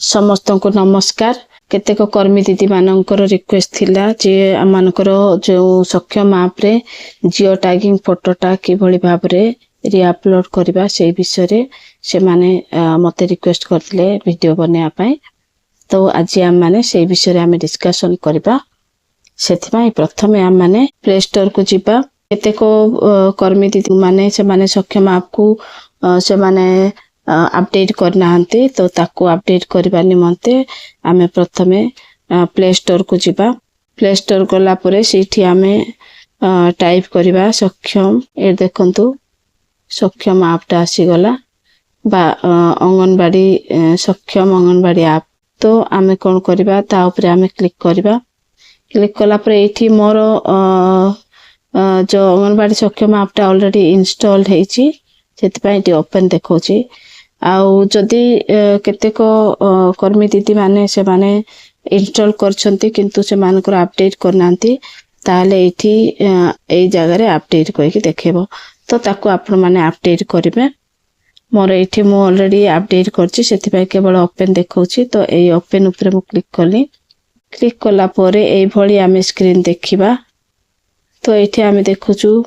समस्त को नमस्कार। केतेक कर्मी दीदी मानकर रिक्वेस्ट थिला जे आमानकर जो सक्षम ऐप रे जियो टैगिंग फोटोटा कि भली भाव रे रीअपलोड करबा से विषय रे से माने मते रिक्वेस्ट करथिले वीडियो बनेया पई। तो आज हम माने से विषय रे हम डिस्कशन करबा। सेथिबाई प्रथमे हम माने प्ले स्टोर को जिबा। केतेक कर्मी दीदी माने से माने सक्षम ऐप को से माने अपडेट करनाहंते तो ताको अपडेट करबा निमंते आमे प्रथमे प्ले स्टोर को जिबा। प्ले स्टोर गला परे सेठी आमे टाइप करबा सक्षम। ए देखंतु सक्षम ऐप आसी गला बा अंगनवाड़ी सक्षम अंगनवाड़ी ऐप। तो आमे कोन करबा ता ऊपर आमे क्लिक करबा। क्लिक कला परे एठी मोर जो anganwadi Saksham app already installed हेची सेति एटी ओपन देखौची। आउ जदि केतेक कर्मी दीदी माने से माने इंस्टॉल करछंती किंतु से मानकर अपडेट करनांती ताले एठी एई जगह रे अपडेट करके देखेबो। तो ताको आपण माने अपडेट करिवे। मोर एठी मो ऑलरेडी अपडेट करछि सेति केवल ओपन देखौछि। तो एई ओपन ऊपर मु क्लिक करली। क्लिक कला परे एई भली आमे स्क्रीन देखिबा। तो एठी आमे देखुछु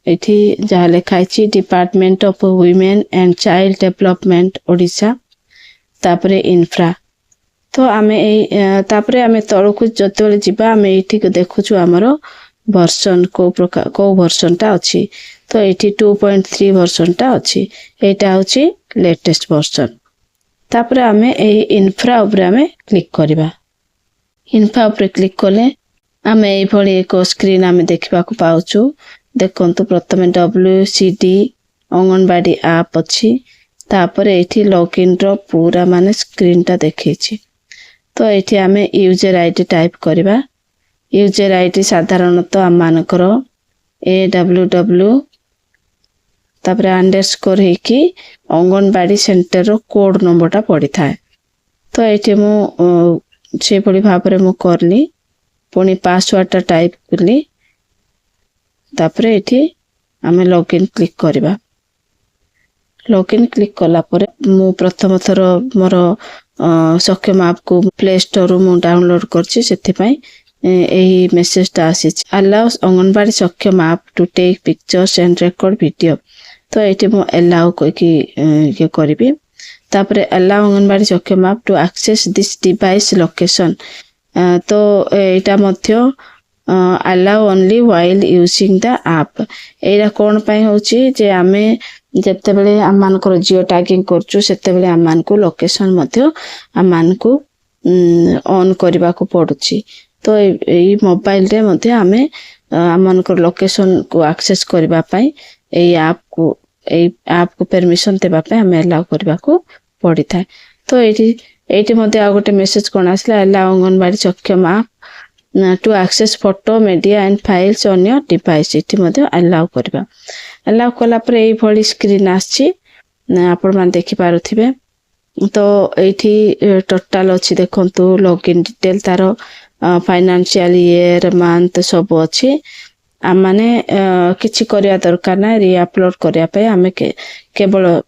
एठी जहा लिखाइछि department of women and child development Odisha तापरे इंफ्रा। तो आमे ए तापरे आमे तळकु जतबेले जिबा आमे एठी को देखुछु हमरो वर्जन को प्रकार को वर्जन ता अछि। तो एठी 2.3 वर्जन ता अछि। एटा होछि लेटेस्ट वर्जन। तापरे आमे ए इंफ्रा ऊपर आमे क्लिक करबा। इंफ्रा ऊपर क्लिक करले आमे ए भली एक स्क्रीन आमे देखिबा को पाउछु। देखंतु प्रथमे WCD अंगनवाड़ी ऐप अछि। तापरे एठी लॉगिन रो पूरा माने स्क्रीन ता देखैछि। तो एठी आमे यूजर आईडी टाइप करबा। यूजर आईडी साधारणतः हम मानकर AWW तापरे अंडरस्कोर हेकी अंगनवाड़ी सेंटर रो कोड नंबरटा पड़ी थाए। तो एठी मु से पड़ी भाबरे मु करली। पुनी पासवर्ड टाइप करली। तापरे एठी आमे लॉगिन क्लिक करबा। लॉगिन क्लिक कला परे मु प्रथम थर मोर सक्षम ऐप को प्ले स्टोर मु डाउनलोड करछि सेति पई एही मेसेज ता आसी अलाउस anganwadi Saksham app to take pictures and record video. तो एठी मु अलाउ कोकी ये करबी। तापरे allow Anganwadi Saksham app to access this device location. तो एटा मध्य allow only while using the app। एरा कोन पई होची जे आमे जत्ते बेले आमानकर जियो टैगिंग करछु सेते बेले आमानकु लोकेशन मध्य आमानकु ऑन करबा को पडुची। तो एई मोबाइल रे मध्य आमे आमानकर लोकेशन को एक्सेस करबा पई एई ऐप को परमिशन देबा पई आमे अलाउ करबा को पड़ी थाए। तो एठी मध्य आ गोटे मेसेज कोन आसला allow Anganwadi Saksham app to access photo media and files on your device। इति मध्य अलाउ करबा। अलाउ कला पर एई भली स्क्रीन आछि आपण मान देखि पारुथिबे। तो एठी टोटल अछि देखंतु लॉगिन डिटेल तारो फाइनेंशियल ईयर मंथ सब अछि। आ माने किछि करिया दरकार ना रीअपलोड करिया पे हमें केवल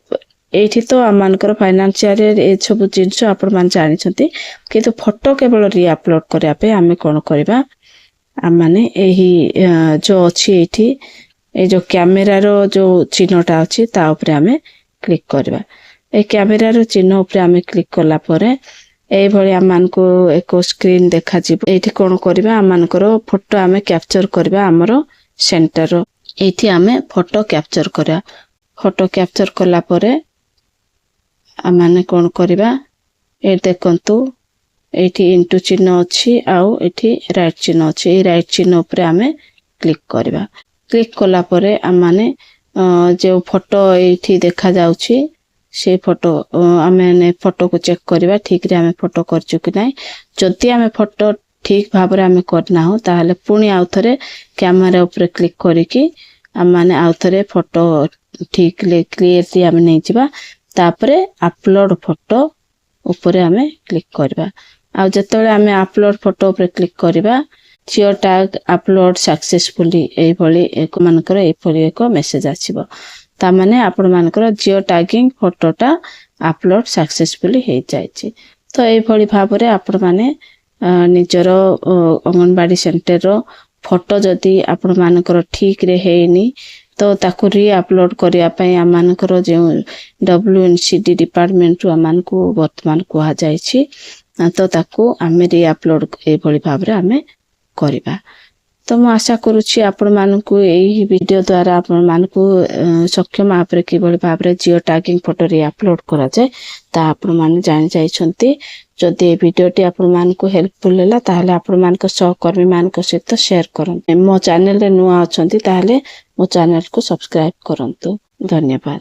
एठी तो आमानकर फाइनेंशियल ए सब जिंस आपण मान जानि छथि किंतु फोटो केवल रीअपलोड करिया पे हमें कोन करबा आ माने एही जो अछि एठी ए जो कैमरा रो जो चिन्हटा अछि ता ऊपर हमें क्लिक करबा। ए कैमरा रो चिन्ह ऊपर हमें क्लिक करला परे ए भली आमान को एक स्क्रीन देखा जिवो। एठी कोन करबा आमानकर फोटो हमें कैप्चर करबा हमरो सेंटर रो। एठी हमें फोटो कैप्चर करा। फोटो कैप्चर करला परे आमाने कोन करबा ए देखंतु एठी इनटू चिन्ह अछि आउ एठी राइट चिन्ह अछि। ए राइट चिन्ह ऊपर हमें क्लिक करबा। क्लिक कला परे आमाने जे फोटो एठी देखा जाउछि से फोटो आमे फोटो को चेक करबा ठीक रे हमें फोटो करछु कि नै। जदि हमें फोटो ठीक भाबरे हमें करना हो ताहले पुनी आउथरे कैमरा ऊपर क्लिक करिकि आमाने आउथरे फोटो ठीक ले क्लियरली हमें नै जिबा। तापरे अपलोड फोटो ऊपर हमें क्लिक करबा। आ जतले हमें अपलोड फोटो ऊपर क्लिक करबा जियो टैग अपलोड सक्सेसफुली ए भली एक मानकर ए भली एक मेसेज आछिबो। ता माने आपण मानकर जियो टैगिंग फोटोटा अपलोड सक्सेसफुली हे जायछि। तो ଏଇଭଳି ଭାବରେ ଆପଣମାନେ ନିଜର ଅଙ୍ଗନବାଡ଼ି ସେଣ୍ଟରର ଫଟୋ ଯଦି ଆପଣମାନଙ୍କର ଠିକ୍ରେ ହେଇନି ତ ତାକୁ ରିଅପଲୋଡ଼ କରିବା ପାଇଁ ଆମମାନଙ୍କର ଯେଉଁ WNCD ଡିପାର୍ଟମେଣ୍ଟରୁ ଆମମାନଙ୍କୁ ବର୍ତ୍ତମାନ କୁହାଯାଇଛି ତ ତାକୁ ଆମେ ରିଅପଲୋଡ଼ ଏଇଭଳି ଭାବରେ ଆମେ କରିବା। ତ ମୁଁ ଆଶା କରୁଛି ଆପଣମାନଙ୍କୁ ଏହି ଭିଡ଼ିଓ ଦ୍ୱାରା ଆପଣମାନଙ୍କୁ ସକ୍ଷମ ଆପ୍ରେ କିଭଳି ଭାବରେ ଜିଓ ଟ୍ୟାଗିଂ ଫଟୋ ରିଅପଲୋଡ଼ କରାଯାଏ ତାହା ଆପଣମାନେ ଜାଣିଯାଇଛନ୍ତି। ଯଦି ଏ ଭିଡ଼ିଓଟି ଆପଣମାନଙ୍କୁ ହେଲ୍ପଫୁଲ୍ ହେଲା ତାହେଲେ ଆପଣମାନଙ୍କ ସହକର୍ମୀମାନଙ୍କ ସହିତ ସେୟାର କରନ୍ତୁ। ମୋ ଚ୍ୟାନେଲରେ ନୂଆ ଅଛନ୍ତି ତାହେଲେ ମୋ ଚ୍ୟାନେଲକୁ ସବସ୍କ୍ରାଇବ୍ କରନ୍ତୁ। ଧନ୍ୟବାଦ।